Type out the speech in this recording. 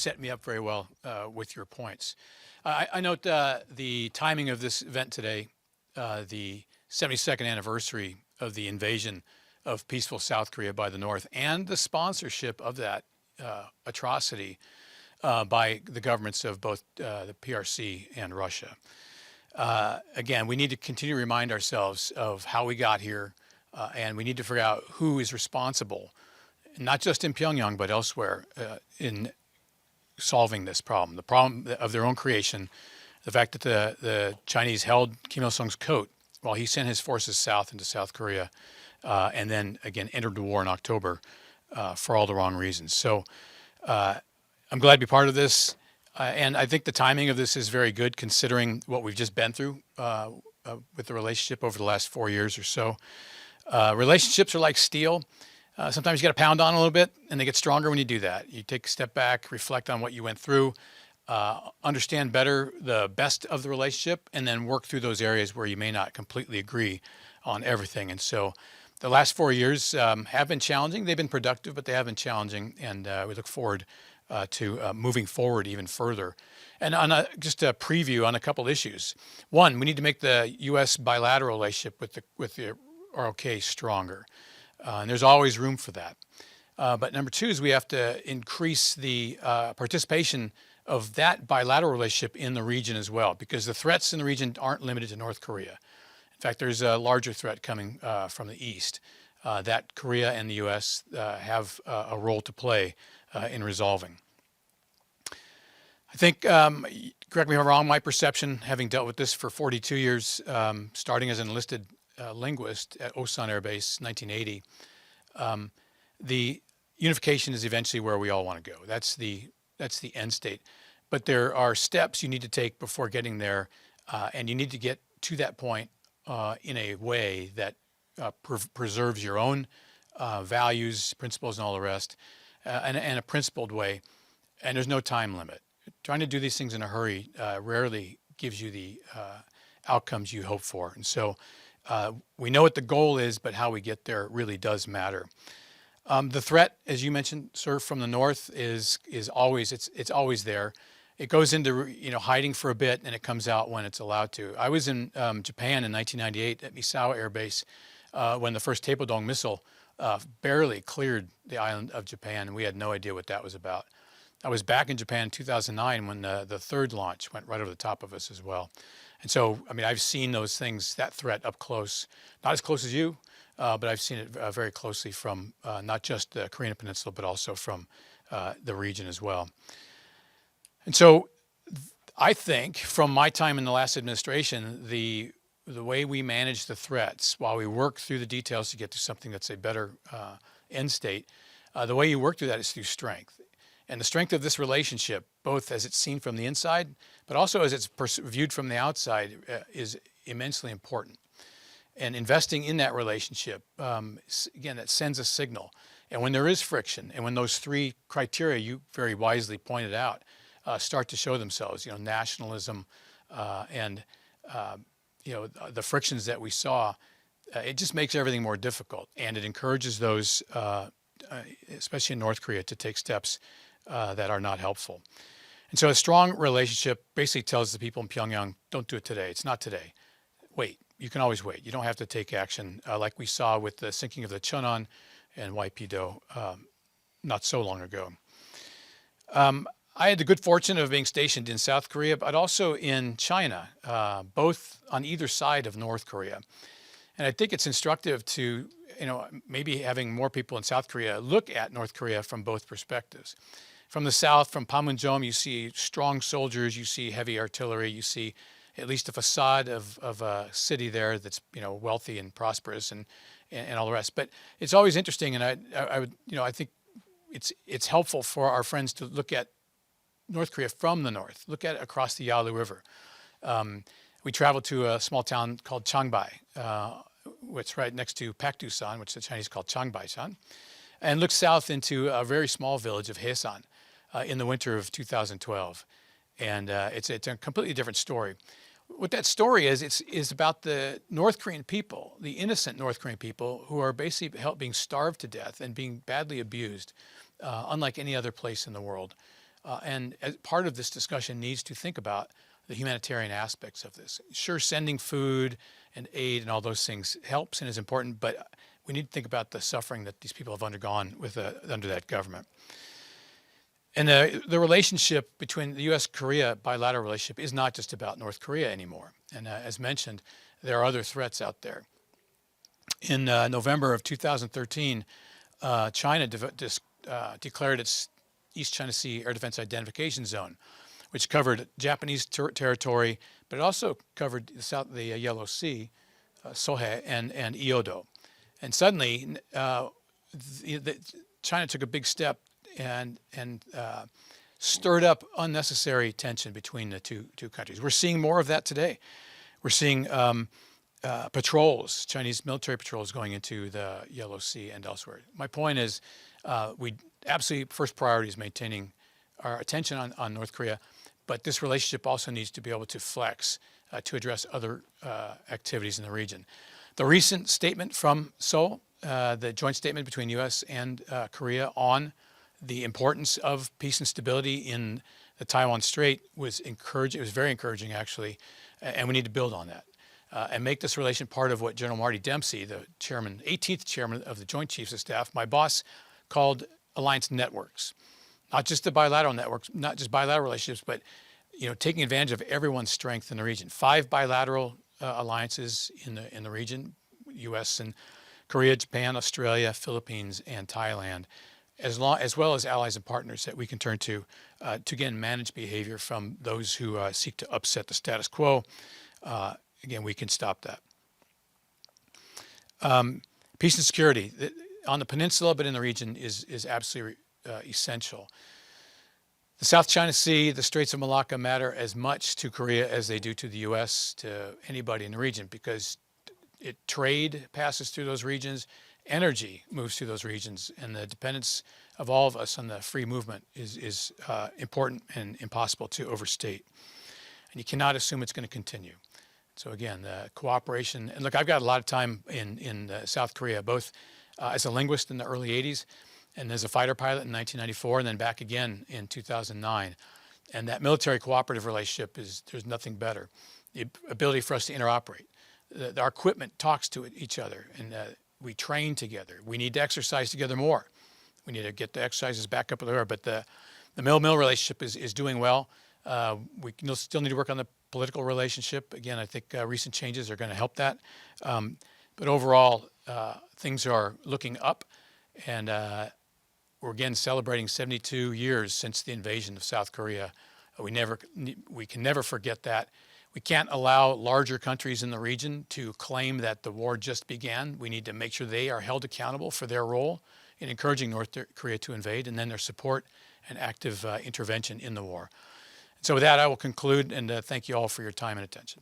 set me up very well with your points. I note the timing of this event today, the 72nd anniversary of the invasion of peaceful South Korea by the North, and the sponsorship of that atrocity by the governments of both the PRC and Russia. Again, we need to continue to remind ourselves of how we got here, and we need to figure out who is responsible, not just in Pyongyang, but elsewhere in solving this problem, the problem of their own creation, the fact that the Chinese held Kim Il-sung's coat while he sent his forces south into South Korea, and then again entered the war in October for all the wrong reasons. So I'm glad to be part of this, and I think the timing of this is very good considering what we've just been through with the relationship over the last 4 years or so. Relationships are like steel. Sometimes you got to pound on a little bit, and they get stronger when you do that. You take a step back, reflect on what you went through, understand better the best of the relationship, and then work through those areas where you may not completely agree on everything. And so the last 4 years have been challenging. They've been productive, but they have been challenging, and we look forward to moving forward even further. And on just a preview on a couple issues. One, we need to make the U.S. bilateral relationship with the ROK stronger. And there's always room for that. But number two is we have to increase the participation of that bilateral relationship in the region as well, because the threats in the region aren't limited to North Korea. In fact, there's a larger threat coming from the east that Korea and the U.S. Have a role to play in resolving. I think, correct me if I'm wrong, my perception, having dealt with this for 42 years, starting as an enlisted linguist at Osan Air Base, 1980, the unification is eventually where we all want to go. That's the end state. But there are steps you need to take before getting there, and you need to get to that point in a way that preserves your own values, principles, and all the rest, and a principled way. And there's no time limit. Trying to do these things in a hurry rarely gives you the outcomes you hope for. And so we know what the goal is, but how we get there really does matter. The threat, as you mentioned, sir, from the north is always it's always there. It goes into hiding for a bit, and it comes out when it's allowed to. I was in Japan in 1998 at Misawa Air Base when the first Taepodong missile barely cleared the island of Japan, and we had no idea what that was about. I was back in Japan in 2009 when the third launch went right over the top of us as well. And so, I mean, I've seen those things, that threat up close, not as close as you, but I've seen it very closely from not just the Korean Peninsula, but also from the region as well. And so I think from my time in the last administration, the way we manage the threats while we work through the details to get to something that's a better end state, the way you work through that is through strength. And the strength of this relationship, both as it's seen from the inside, but also as it's viewed from the outside, is immensely important. And investing in that relationship, again, that sends a signal. And when there is friction, and when those three criteria you very wisely pointed out start to show themselves, nationalism and the frictions that we saw, it just makes everything more difficult. And it encourages those, especially in North Korea, to take steps that are not helpful. And so a strong relationship basically tells the people in Pyongyang, don't do it today. It's not today. Wait. You can always wait. You don't have to take action like we saw with the sinking of the Cheonan and Waipido not so long ago. I had the good fortune of being stationed in South Korea, but also in China, both on either side of North Korea. And I think it's instructive to, maybe having more people in South Korea look at North Korea from both perspectives. From the south, from Panmunjom, you see strong soldiers, you see heavy artillery, you see at least a facade of a city there that's wealthy and prosperous and all the rest. But it's always interesting, and I think it's helpful for our friends to look at North Korea from the north, look at it across the Yalu River. We traveled to a small town called Changbai, which is right next to Pakdusan, which the Chinese call Changbaisan, and looked south into a very small village of Haesan in the winter of 2012. And it's a completely different story. What that story is about the North Korean people, the innocent North Korean people who are basically being starved to death and being badly abused, unlike any other place in the world. And as part of this discussion needs to think about the humanitarian aspects of this. Sure, sending food and aid and all those things helps and is important, but we need to think about the suffering that these people have undergone under that government. And the relationship between the U.S.-Korea bilateral relationship is not just about North Korea anymore. And as mentioned, there are other threats out there. In November of 2013, China declared its East China Sea Air Defense Identification Zone, which covered Japanese territory, but it also covered the Yellow Sea, Sohe, and Eodo. And suddenly, China took a big step and stirred up unnecessary tension between the two countries. We're seeing more of that today. We're seeing patrols, Chinese military patrols going into the Yellow Sea and elsewhere. My point is, we absolutely first priority is maintaining our attention on North Korea, but this relationship also needs to be able to flex to address other activities in the region. The recent statement from Seoul, the joint statement between U.S. and Korea on the importance of peace and stability in the Taiwan Strait was encouraging. It was very encouraging, actually, and we need to build on that and make this relation part of what General Marty Dempsey, the chairman, 18th chairman of the Joint Chiefs of Staff, my boss, called alliance networks. Not just the bilateral networks, not just bilateral relationships, but taking advantage of everyone's strength in the region. 5 bilateral alliances in the region: U.S. and Korea, Japan, Australia, Philippines, and Thailand, as well as allies and partners that we can turn to again manage behavior from those who seek to upset the status quo. Again, we can stop that. Peace and security on the peninsula, but in the region is absolutely essential. The South China Sea, the Straits of Malacca matter as much to Korea as they do to the U.S., to anybody in the region, because trade passes through those regions, energy moves through those regions, and the dependence of all of us on the free movement is important and impossible to overstate. And you cannot assume it's going to continue. So again, the cooperation, and look, I've got a lot of time in South Korea, both as a linguist in the early 80s and as a fighter pilot in 1994, and then back again in 2009. And that military cooperative relationship there's nothing better. The ability for us to interoperate. Our equipment talks to each other, and we train together. We need to exercise together more. We need to get the exercises back up there, but the mill-mill relationship is doing well. We still need to work on the political relationship. Again, I think recent changes are going to help that. But overall, things are looking up, and we're again celebrating 72 years since the invasion of South Korea. We can never forget that. We can't allow larger countries in the region to claim that the war just began. We need to make sure they are held accountable for their role in encouraging North Korea to invade, and then their support and active intervention in the war. So with that, I will conclude, and thank you all for your time and attention.